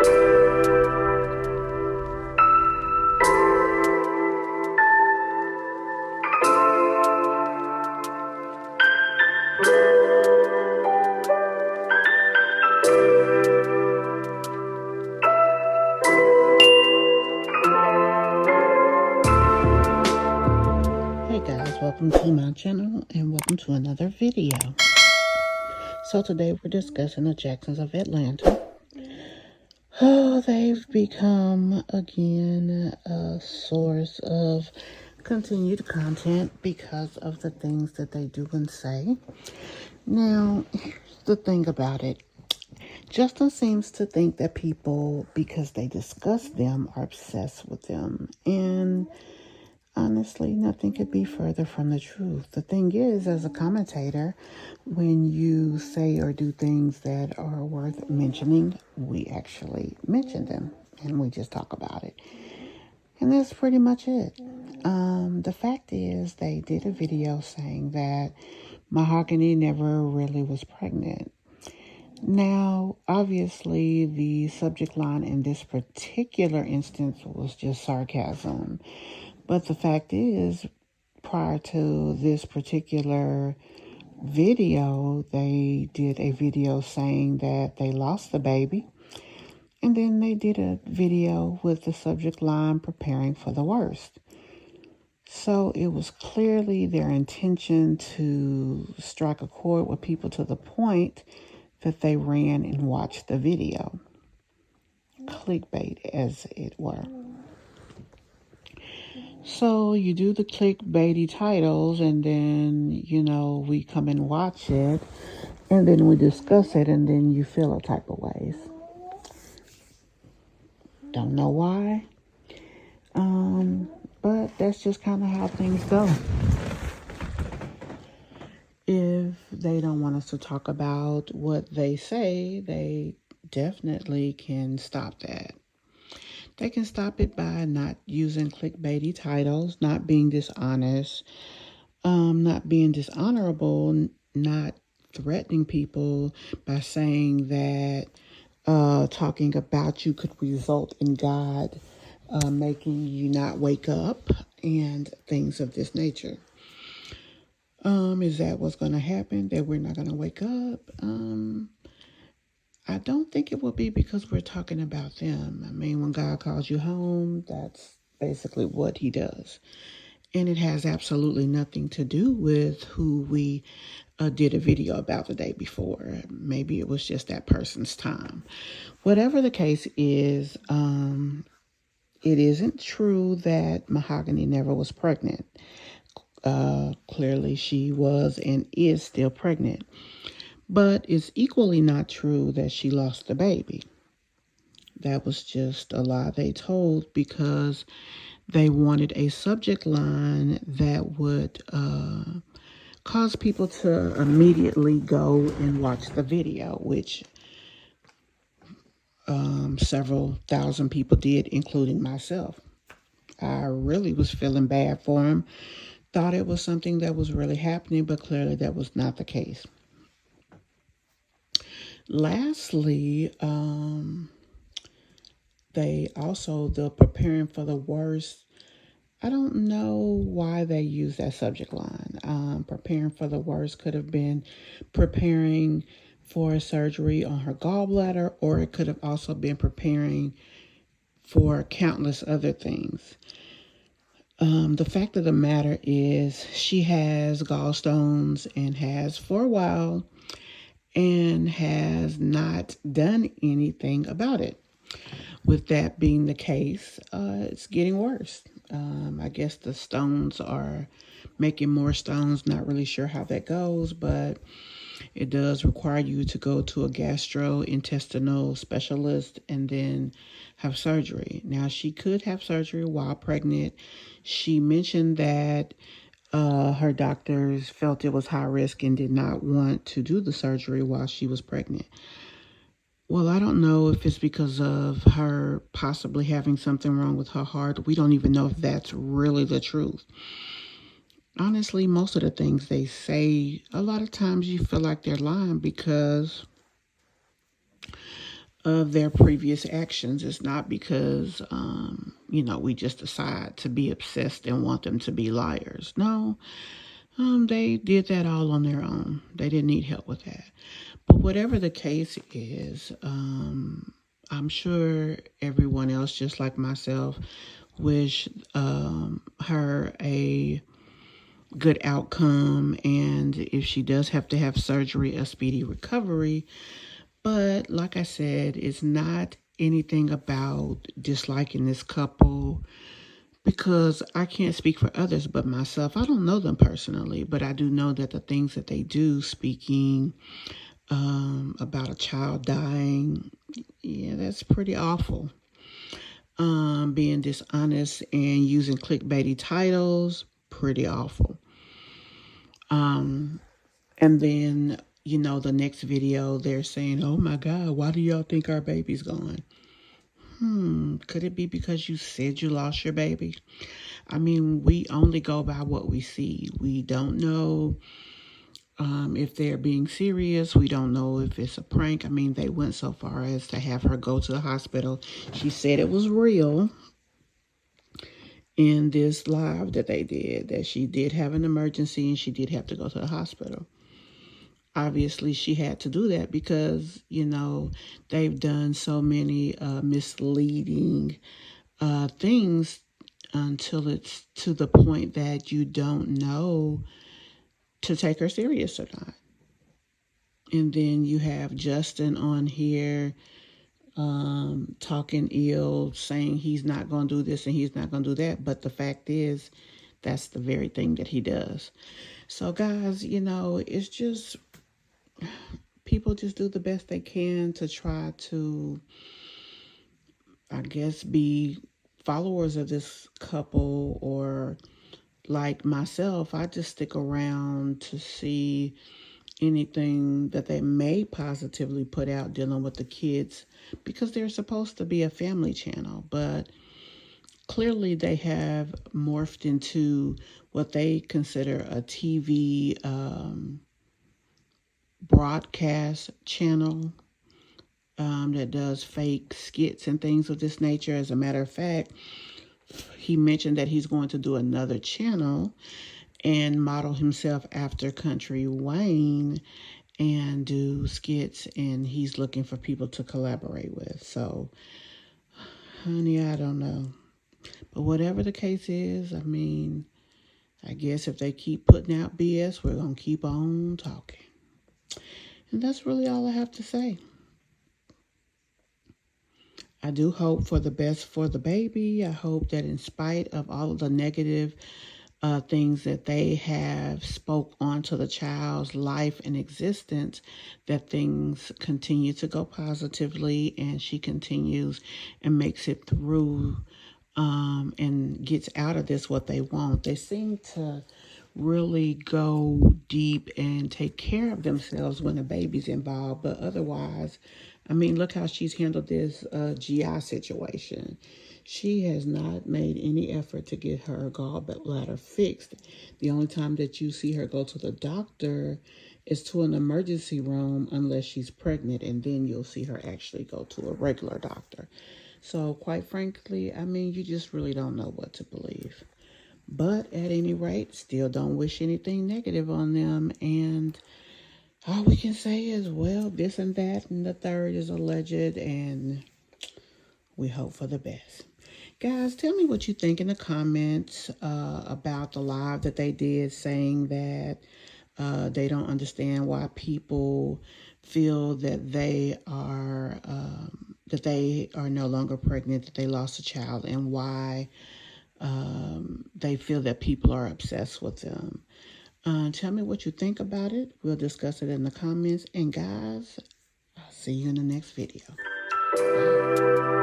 Hey guys, welcome to my channel and welcome to another video. So today we're discussing the Jacksons of Atlanta. Oh, they've become again a source of continued content because of the things that they do and say. Now, here's the thing about it. Justin seems to think that people, because they discuss them, are obsessed with them. And honestly, nothing could be further from the truth. The thing is, as a commentator, when you say or do things that are worth mentioning, we actually mention them and we just talk about it. And that's pretty much it. The fact is, they did a video saying that Mahogany never really was pregnant. Now, obviously, the subject line in this particular instance was just sarcasm. But the fact is, prior to this particular video, they did a video saying that they lost the baby. And then they did a video with the subject line preparing for the worst. So it was clearly their intention to strike a chord with people to the point that they ran and watched the video. Clickbait, as it were. So you do the clickbaity titles and then, we come and watch it and then we discuss it and then you feel a type of ways. Don't know why. But that's just kind of how things go. If they don't want us to talk about what they say, they definitely can stop that. They can stop it by not using clickbaity titles, not being dishonest, not being dishonorable, not threatening people by saying that talking about you could result in God making you not wake up and things of this nature. Is that what's going to happen? That we're not going to wake up? I don't think it will be because we're talking about them. I mean, when God calls you home, that's basically what he does. And it has absolutely nothing to do with who we did a video about the day before. Maybe it was just that person's time. Whatever the case is, it isn't true that Mahogany never was pregnant. Clearly she was and is still pregnant. But it's equally not true that she lost the baby. That was just a lie they told because they wanted a subject line that would cause people to immediately go and watch the video, which several thousand people did, including myself. I really was feeling bad for him. Thought it was something that was really happening, but clearly that was not the case. Lastly, the preparing for the worst. I don't know why they use that subject line. Preparing for the worst could have been preparing for surgery on her gallbladder, or it could have also been preparing for countless other things. The fact of the matter is she has gallstones and has for a while and has not done anything about it. With that being the case, it's getting worse. I guess the stones are making more stones. Not really sure how that goes, but it does require you to go to a gastrointestinal specialist and then have surgery. Now, she could have surgery while pregnant. She mentioned that her doctors felt it was high risk and did not want to do the surgery while she was pregnant. Well, I don't know if it's because of her possibly having something wrong with her heart. We don't even know if that's really the truth. Honestly, most of the things they say, a lot of times you feel like they're lying because of their previous actions. It's not because, we just decide to be obsessed and want them to be liars. No, they did that all on their own. They didn't need help with that. But whatever the case is, I'm sure everyone else, just like myself, wish her a good outcome, and if she does have to have surgery, a speedy recovery. But like I said, it's not anything about disliking this couple, because I can't speak for others but myself. I don't know them personally, but I do know that the things that they do, speaking about a child dying, yeah, that's pretty awful. Being dishonest and using clickbaity titles, pretty awful. And then, the next video, they're saying, oh my God, why do y'all think our baby's gone? Could it be because you said you lost your baby? I mean, we only go by what we see. We don't know if they're being serious. We don't know if it's a prank. I mean, they went so far as to have her go to the hospital. She said it was real in this live that they did, that she did have an emergency and she did have to go to the hospital. Obviously, she had to do that because, they've done so many misleading things until it's to the point that you don't know to take her serious or not. And then you have Justin on here talking ill, saying he's not going to do this and he's not going to do that. But the fact is, that's the very thing that he does. So, guys, it's just, people just do the best they can to try to, I guess, be followers of this couple, or like myself, I just stick around to see anything that they may positively put out dealing with the kids, because they're supposed to be a family channel. But clearly they have morphed into what they consider a TV broadcast channel that does fake skits and things of this nature. As a matter of fact, he mentioned that he's going to do another channel and model himself after Country Wayne and do skits, and he's looking for people to collaborate with. So, honey, I don't know. But whatever the case is, I mean, I guess if they keep putting out BS, we're going to keep on talking. And that's really all I have to say. I do hope for the best for the baby. I hope that in spite of all of the negative things that they have spoke onto the child's life and existence, that things continue to go positively and she continues and makes it through and gets out of this what they want. They seem to really go deep and take care of themselves when the baby's involved, but otherwise, I mean, look how she's handled this GI situation. She has not made any effort to get her gallbladder fixed. The only time that you see her go to the doctor is to an emergency room unless she's pregnant, and then you'll see her actually go to a regular doctor. So quite frankly, I mean, you just really don't know what to believe. But at any rate, still don't wish anything negative on them. And all we can say is, well, this and that and the third is alleged, and we hope for the best. Guys, tell me what you think in the comments about the live that they did, saying that they don't understand why people feel that they are no longer pregnant, that they lost a child, and why they feel that people are obsessed with them. Tell me what you think about it. We'll discuss it in the comments. And guys, I'll see you in the next video. Bye.